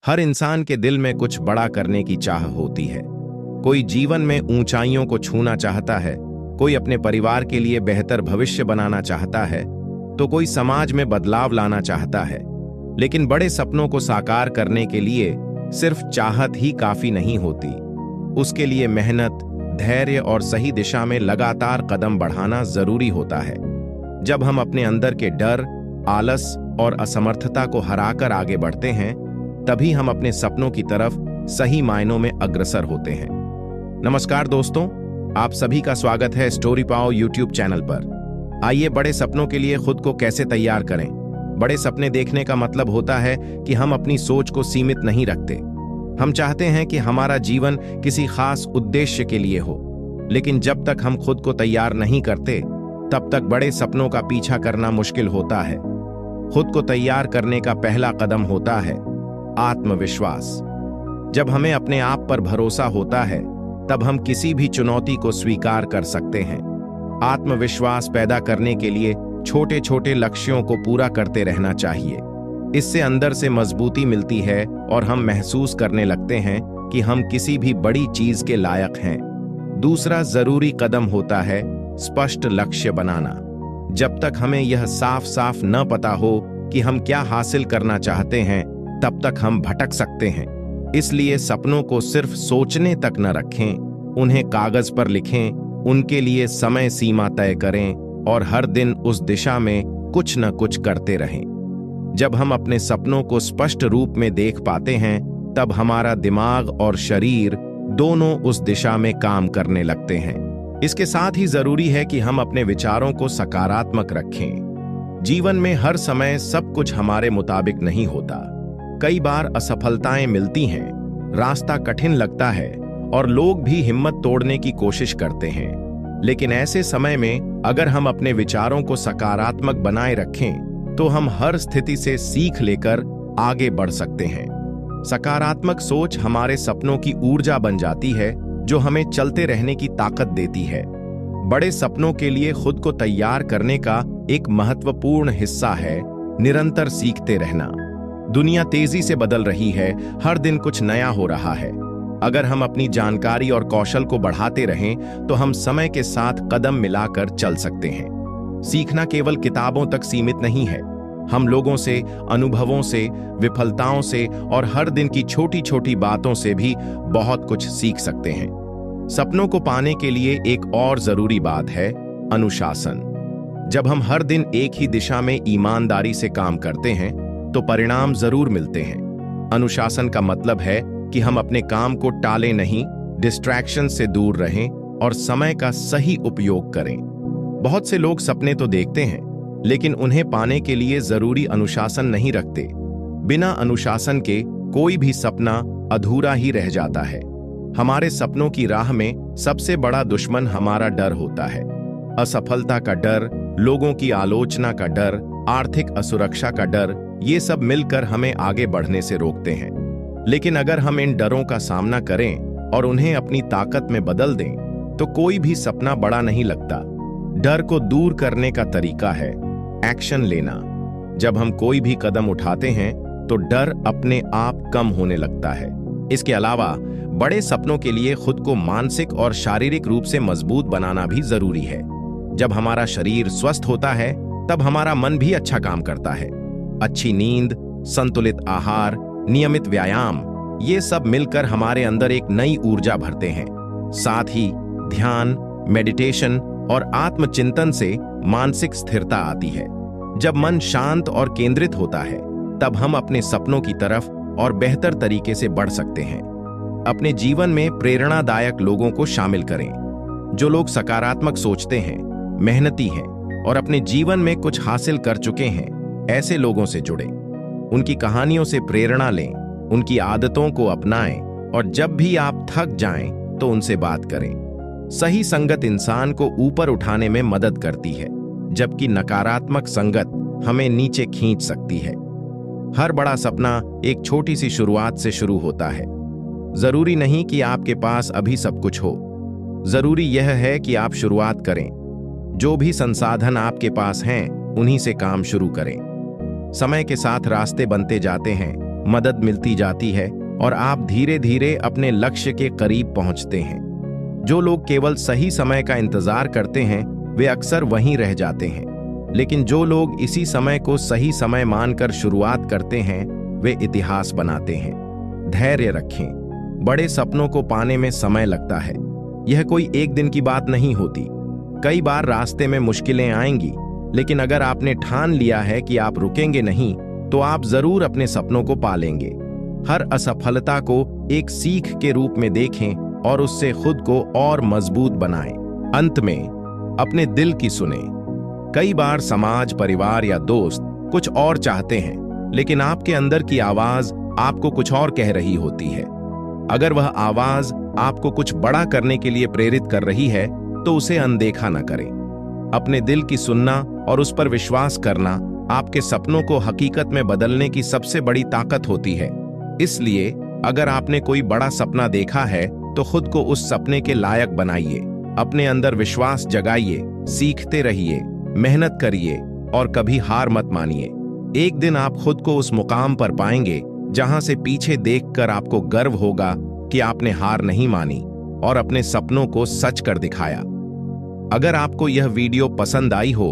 हर इंसान के दिल में कुछ बड़ा करने की चाह होती है। कोई जीवन में ऊंचाइयों को छूना चाहता है, कोई अपने परिवार के लिए बेहतर भविष्य बनाना चाहता है, तो कोई समाज में बदलाव लाना चाहता है। लेकिन बड़े सपनों को साकार करने के लिए सिर्फ चाहत ही काफी नहीं होती। उसके लिए मेहनत, धैर्य और सही दिशा में लगातार कदम बढ़ाना जरूरी होता है। जब हम अपने अंदर के डर, आलस और असमर्थता को हराकर आगे बढ़ते हैं, तभी हम अपने सपनों की तरफ सही मायनों में अग्रसर होते हैं। नमस्कार दोस्तों, आप सभी का स्वागत है स्टोरी पाओ यूट्यूब चैनल पर। आइए बड़े सपनों के लिए खुद को कैसे तैयार करें। बड़े सपने देखने का मतलब होता है कि हम अपनी सोच को सीमित नहीं रखते। हम चाहते हैं कि हमारा जीवन किसी खास उद्देश्य के लिए हो, लेकिन जब तक हम खुद को तैयार नहीं करते, तब तक बड़े सपनों का पीछा करना मुश्किल होता है। खुद को तैयार करने का पहला कदम होता है आत्मविश्वास। जब हमें अपने आप पर भरोसा होता है, तब हम किसी भी चुनौती को स्वीकार कर सकते हैं। आत्मविश्वास पैदा करने के लिए छोटे छोटे लक्ष्यों को पूरा करते रहना चाहिए। इससे अंदर से मजबूती मिलती है और हम महसूस करने लगते हैं कि हम किसी भी बड़ी चीज के लायक हैं। दूसरा जरूरी कदम होता है स्पष्ट लक्ष्य बनाना। जब तक हमें यह साफ साफ न पता हो कि हम क्या हासिल करना चाहते हैं, तब तक हम भटक सकते हैं। इसलिए सपनों को सिर्फ सोचने तक न रखें, उन्हें कागज पर लिखें, उनके लिए समय सीमा तय करें और हर दिन उस दिशा में कुछ न कुछ करते रहें। जब हम अपने सपनों को स्पष्ट रूप में देख पाते हैं, तब हमारा दिमाग और शरीर दोनों उस दिशा में काम करने लगते हैं। इसके साथ ही जरूरी है कि हम अपने विचारों को सकारात्मक रखें। जीवन में हर समय सब कुछ हमारे मुताबिक नहीं होता। कई बार असफलताएं मिलती हैं, रास्ता कठिन लगता है और लोग भी हिम्मत तोड़ने की कोशिश करते हैं। लेकिन ऐसे समय में अगर हम अपने विचारों को सकारात्मक बनाए रखें, तो हम हर स्थिति से सीख लेकर आगे बढ़ सकते हैं। सकारात्मक सोच हमारे सपनों की ऊर्जा बन जाती है, जो हमें चलते रहने की ताकत देती है। बड़े सपनों के लिए खुद को तैयार करने का एक महत्वपूर्ण हिस्सा है निरंतर सीखते रहना। दुनिया तेजी से बदल रही है, हर दिन कुछ नया हो रहा है। अगर हम अपनी जानकारी और कौशल को बढ़ाते रहें, तो हम समय के साथ कदम मिलाकर चल सकते हैं। सीखना केवल किताबों तक सीमित नहीं है। हम लोगों से, अनुभवों से, विफलताओं से और हर दिन की छोटी छोटी बातों से भी बहुत कुछ सीख सकते हैं। सपनों को पाने के लिए एक और जरूरी बात है अनुशासन। जब हम हर दिन एक ही दिशा में ईमानदारी से काम करते हैं, तो परिणाम जरूर मिलते हैं। अनुशासन का मतलब है कि हम अपने काम को टालें नहीं, डिस्ट्रैक्शन से दूर रहें और समय का सही उपयोग करें। बहुत से लोग सपने तो देखते हैं, लेकिन उन्हें पाने के लिए जरूरी अनुशासन नहीं रखते। बिना अनुशासन के कोई भी सपना अधूरा ही रह जाता है। हमारे सपनों की राह में सबसे बड़ा दुश्मन हमारा डर होता है। असफलता का डर, लोगों की आलोचना का डर, आर्थिक असुरक्षा का डर, ये सब मिलकर हमें आगे बढ़ने से रोकते हैं। लेकिन अगर हम इन डरों का सामना करें और उन्हें अपनी ताकत में बदल दें, तो कोई भी सपना बड़ा नहीं लगता। डर को दूर करने का तरीका है एक्शन लेना। जब हम कोई भी कदम उठाते हैं, तो डर अपने आप कम होने लगता है। इसके अलावा बड़े सपनों के लिए खुद को मानसिक और शारीरिक रूप से मजबूत बनाना भी जरूरी है। जब हमारा शरीर स्वस्थ होता है, तब हमारा मन भी अच्छा काम करता है। अच्छी नींद, संतुलित आहार, नियमित व्यायाम, ये सब मिलकर हमारे अंदर एक नई ऊर्जा भरते हैं। साथ ही ध्यान, मेडिटेशन और आत्मचिंतन से मानसिक स्थिरता आती है। जब मन शांत और केंद्रित होता है, तब हम अपने सपनों की तरफ और बेहतर तरीके से बढ़ सकते हैं। अपने जीवन में प्रेरणादायक लोगों को शामिल करें। जो लोग सकारात्मक सोचते हैं, मेहनती हैं और अपने जीवन में कुछ हासिल कर चुके हैं, ऐसे लोगों से जुड़ें। उनकी कहानियों से प्रेरणा लें, उनकी आदतों को अपनाएं और जब भी आप थक जाएं, तो उनसे बात करें। सही संगत इंसान को ऊपर उठाने में मदद करती है, जबकि नकारात्मक संगत हमें नीचे खींच सकती है। हर बड़ा सपना एक छोटी सी शुरुआत से शुरू होता है। जरूरी नहीं कि आपके पास अभी सब कुछ हो। जरूरी यह है कि आप शुरुआत करें। जो भी संसाधन आपके पास हैं, उन्हीं से काम शुरू करें। समय के साथ रास्ते बनते जाते हैं, मदद मिलती जाती है और आप धीरे धीरे अपने लक्ष्य के करीब पहुंचते हैं। जो लोग केवल सही समय का इंतजार करते हैं वे अक्सर वहीं रह जाते हैं, लेकिन जो लोग इसी समय को सही समय मानकर शुरुआत करते हैं वे इतिहास बनाते हैं। धैर्य रखें। बड़े सपनों को पाने में समय लगता है। यह कोई एक दिन की बात नहीं होती। कई बार रास्ते में मुश्किलें आएंगी, लेकिन अगर आपने ठान लिया है कि आप रुकेंगे नहीं तो आप जरूर अपने सपनों को पालेंगे। हर असफलता को एक सीख के रूप में देखें और उससे खुद को और मजबूत बनाएं। अंत में अपने दिल की सुने। कई बार समाज, परिवार या दोस्त कुछ और चाहते हैं, लेकिन आपके अंदर की आवाज आपको कुछ और कह रही होती है। अगर वह आवाज आपको कुछ बड़ा करने के लिए प्रेरित कर रही है तो उसे अनदेखा न करें। अपने दिल की सुनना और उस पर विश्वास करना आपके सपनों को हकीकत में बदलने की सबसे बड़ी ताकत होती है। इसलिए अगर आपने कोई बड़ा सपना देखा है तो खुद को उस सपने के लायक बनाइए। अपने अंदर विश्वास जगाइए, सीखते रहिए, मेहनत करिए और कभी हार मत मानिए। एक दिन आप खुद को उस मुकाम पर पाएंगे जहां से पीछे देखकर आपको गर्व होगा कि आपने हार नहीं मानी और अपने सपनों को सच कर दिखाया। अगर आपको यह वीडियो पसंद आई हो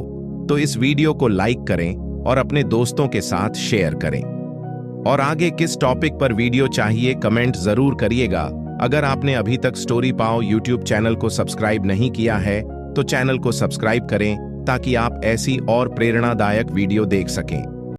तो इस वीडियो को लाइक करें और अपने दोस्तों के साथ शेयर करें। और आगे किस टॉपिक पर वीडियो चाहिए कमेंट जरूर करिएगा। अगर आपने अभी तक स्टोरी पाओ यूट्यूब चैनल को सब्सक्राइब नहीं किया है तो चैनल को सब्सक्राइब करें ताकि आप ऐसी और प्रेरणादायक वीडियो देख सकें।